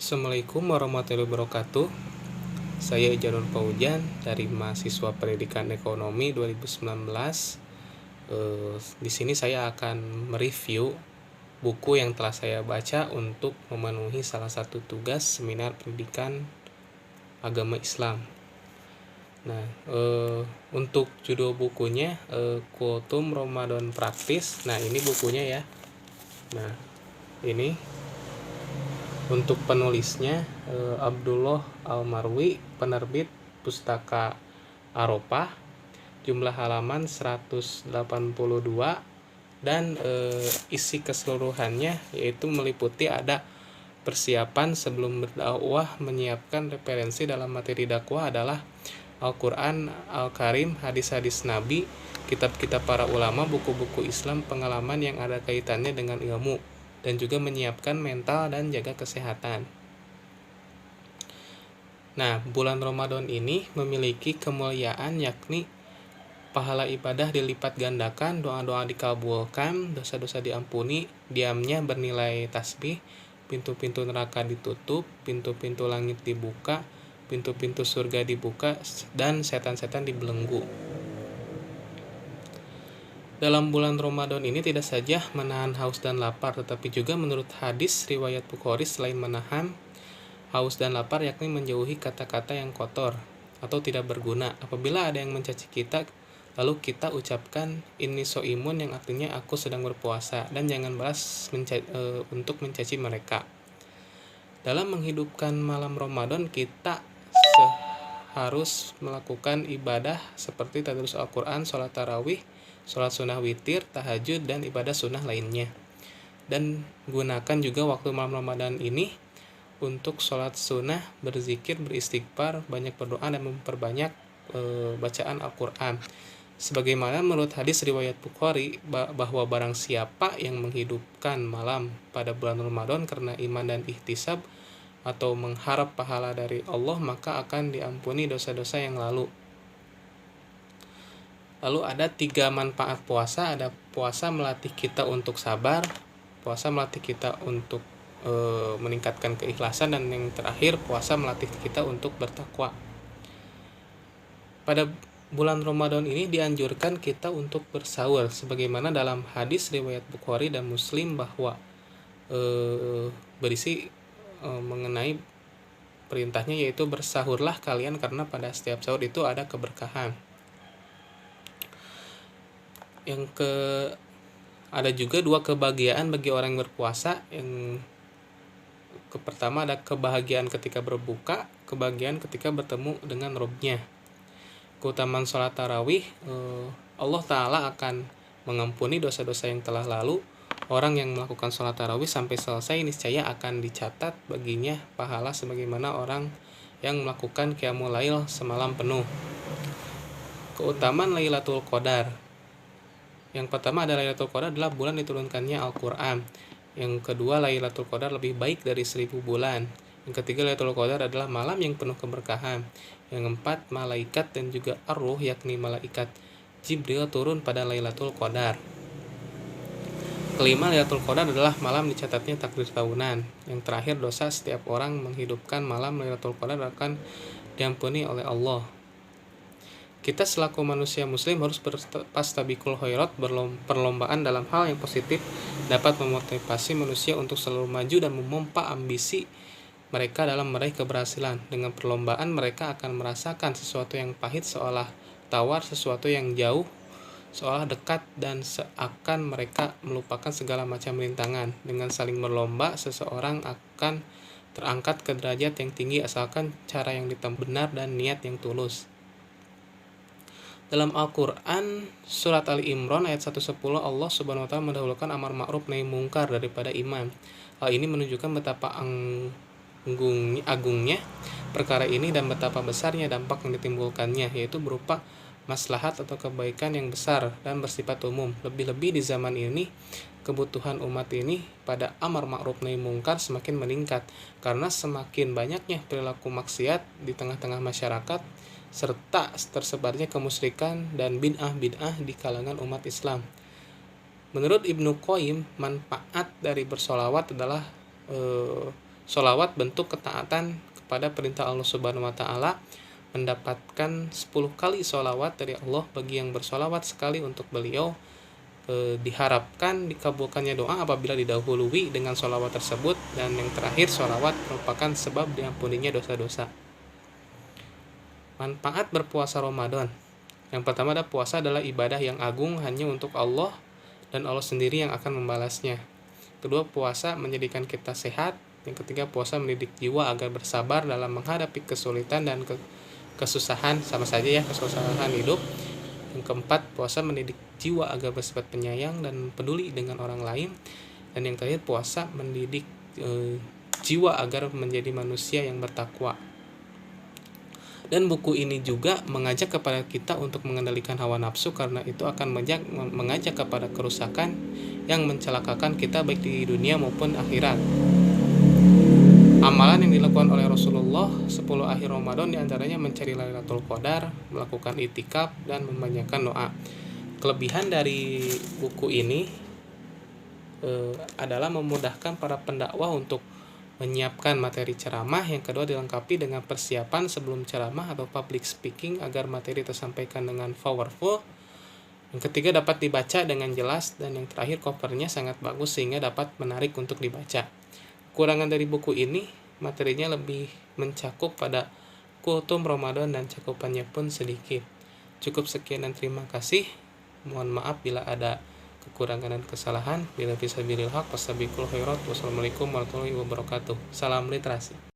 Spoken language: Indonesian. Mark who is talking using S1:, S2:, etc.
S1: Assalamualaikum warahmatullahi wabarakatuh. Saya Ijanur Paujan dari mahasiswa Pendidikan Ekonomi 2019. Di sini saya akan mereview buku yang telah saya baca untuk memenuhi salah satu tugas seminar pendidikan agama Islam. Nah, untuk judul bukunya Kultum Ramadan Praktis. Nah, ini bukunya ya. Nah, ini untuk penulisnya Abdullah Almarwi, penerbit Pustaka Aropah, jumlah halaman 182, dan isi keseluruhannya yaitu meliputi ada persiapan sebelum berdakwah, menyiapkan referensi dalam materi dakwah adalah Al-Quran Al-Karim, hadis-hadis Nabi, kitab-kitab para ulama, buku-buku Islam, pengalaman yang ada kaitannya dengan ilmu, dan juga menyiapkan mental dan jaga kesehatan. Nah, bulan Ramadan ini memiliki kemuliaan yakni pahala ibadah dilipat gandakan, doa-doa dikabulkan, dosa-dosa diampuni, diamnya bernilai tasbih, pintu-pintu neraka ditutup, pintu-pintu langit dibuka, pintu-pintu surga dibuka, dan setan-setan dibelenggu. Dalam bulan Ramadan ini tidak saja menahan haus dan lapar, tetapi juga menurut hadis riwayat Bukhari selain menahan haus dan lapar yakni menjauhi kata-kata yang kotor atau tidak berguna. Apabila ada yang mencaci kita, lalu kita ucapkan inni soimun, yang artinya aku sedang berpuasa, dan jangan balas untuk mencaci mereka. Dalam menghidupkan malam Ramadan, kita harus melakukan ibadah seperti tadarus Al-Quran, sholat tarawih, sholat sunnah witir, tahajud, dan ibadah sunnah lainnya. Dan gunakan juga waktu malam Ramadan ini untuk sholat sunnah, berzikir, beristighfar, banyak berdoa, dan memperbanyak bacaan Al-Quran. Sebagaimana menurut hadis riwayat Bukhari bahwa barang siapa yang menghidupkan malam pada bulan Ramadan karena iman dan ihtisab atau mengharap pahala dari Allah, maka akan diampuni dosa-dosa yang lalu. Lalu ada 3 manfaat puasa. Ada puasa melatih kita untuk sabar, puasa melatih kita untuk meningkatkan keikhlasan, dan yang terakhir puasa melatih kita untuk bertakwa. Pada bulan Ramadan ini dianjurkan kita untuk bersahur sebagaimana dalam hadis riwayat Bukhari dan Muslim bahwa berisi mengenai perintahnya yaitu bersahurlah kalian karena pada setiap sahur itu ada keberkahan. Ada juga 2 kebahagiaan bagi orang yang berpuasa. Yang pertama ada kebahagiaan ketika berbuka, kebahagiaan ketika bertemu dengan Robnya. Keutamaan sholat tarawih, Allah Ta'ala akan mengampuni dosa-dosa yang telah lalu. Orang yang melakukan sholat tarawih sampai selesai niscaya akan dicatat baginya pahala sebagaimana orang yang melakukan qiyamul lail semalam penuh. Keutamaan Lailatul Qadar, yang pertama adalah Lailatul Qadar adalah bulan diturunkannya Al-Quran. Yang kedua, Lailatul Qadar lebih baik dari 1000 bulan. Yang ketiga, Lailatul Qadar adalah malam yang penuh keberkahan. Yang keempat, malaikat dan juga ar-ruh yakni malaikat Jibril turun pada Lailatul Qadar. Kelima, Lailatul Qadar adalah malam dicatatnya takdir tahunan. Yang terakhir, dosa setiap orang menghidupkan malam Lailatul Qadar akan diampuni oleh Allah. Kita selaku manusia muslim harus berfastabiqul khairat, perlombaan dalam hal yang positif dapat memotivasi manusia untuk selalu maju dan memompa ambisi mereka dalam meraih keberhasilan. Dengan perlombaan mereka akan merasakan sesuatu yang pahit seolah tawar, sesuatu yang jauh seolah dekat, dan seakan mereka melupakan segala macam rintangan. Dengan saling berlomba, seseorang akan terangkat ke derajat yang tinggi asalkan cara yang ditempuh benar dan niat yang tulus. Dalam Al-Quran surat Ali Imran ayat 110, Allah Subhanahu wa Ta'ala mendahulukan amar ma'ruf nahi mungkar daripada iman. Hal ini menunjukkan betapa agungnya perkara ini dan betapa besarnya dampak yang ditimbulkannya, yaitu berupa maslahat atau kebaikan yang besar dan bersifat umum. Lebih-lebih di zaman ini, kebutuhan umat ini pada amar ma'ruf nahi mungkar semakin meningkat karena semakin banyaknya perilaku maksiat di tengah-tengah masyarakat serta tersebarnya kemusyrikan dan bid'ah-bid'ah di kalangan umat Islam. Menurut Ibnu Qayyim, manfaat dari bersolawat adalah Sholawat bentuk ketaatan kepada perintah Allah Subhanahu wa Ta'ala, mendapatkan 10 kali sholawat dari Allah bagi yang bersholawat sekali untuk beliau. Diharapkan dikabulkannya doa apabila didahului dengan sholawat tersebut. Dan yang terakhir, sholawat merupakan sebab diampuninya dosa-dosa. Manfaat berpuasa Ramadan. Yang pertama adalah puasa adalah ibadah yang agung hanya untuk Allah dan Allah sendiri yang akan membalasnya. Kedua, puasa menjadikan kita sehat. Yang ketiga, puasa mendidik jiwa agar bersabar dalam menghadapi kesulitan dan kesusahan, sama saja ya, kesusahan hidup. Yang keempat, puasa mendidik jiwa agar bersifat penyayang dan peduli dengan orang lain. Dan yang terakhir, puasa mendidik jiwa agar menjadi manusia yang bertakwa. Dan buku ini juga mengajak kepada kita untuk mengendalikan hawa nafsu, karena itu akan mengajak kepada kerusakan yang mencelakakan kita baik di dunia maupun akhirat. Amalan yang dilakukan oleh Rasulullah 10 akhir Ramadan diantaranya mencari Lailatul Qadar, melakukan itikaf, dan membanyakan doa. Kelebihan dari buku ini adalah memudahkan para pendakwah untuk menyiapkan materi ceramah. Yang kedua, dilengkapi dengan persiapan sebelum ceramah atau public speaking agar materi tersampaikan dengan powerful. Yang ketiga, dapat dibaca dengan jelas. Dan yang terakhir, covernya sangat bagus sehingga dapat menarik untuk dibaca. Kekurangan dari buku ini, materinya lebih mencakup pada kultum Ramadan dan cakupannya pun sedikit. Cukup sekian dan terima kasih. Mohon maaf bila ada kekurangan dan kesalahan. Bila fisabilil haq, wasabiqul khairat. Wassalamualaikum warahmatullahi wabarakatuh. Salam literasi.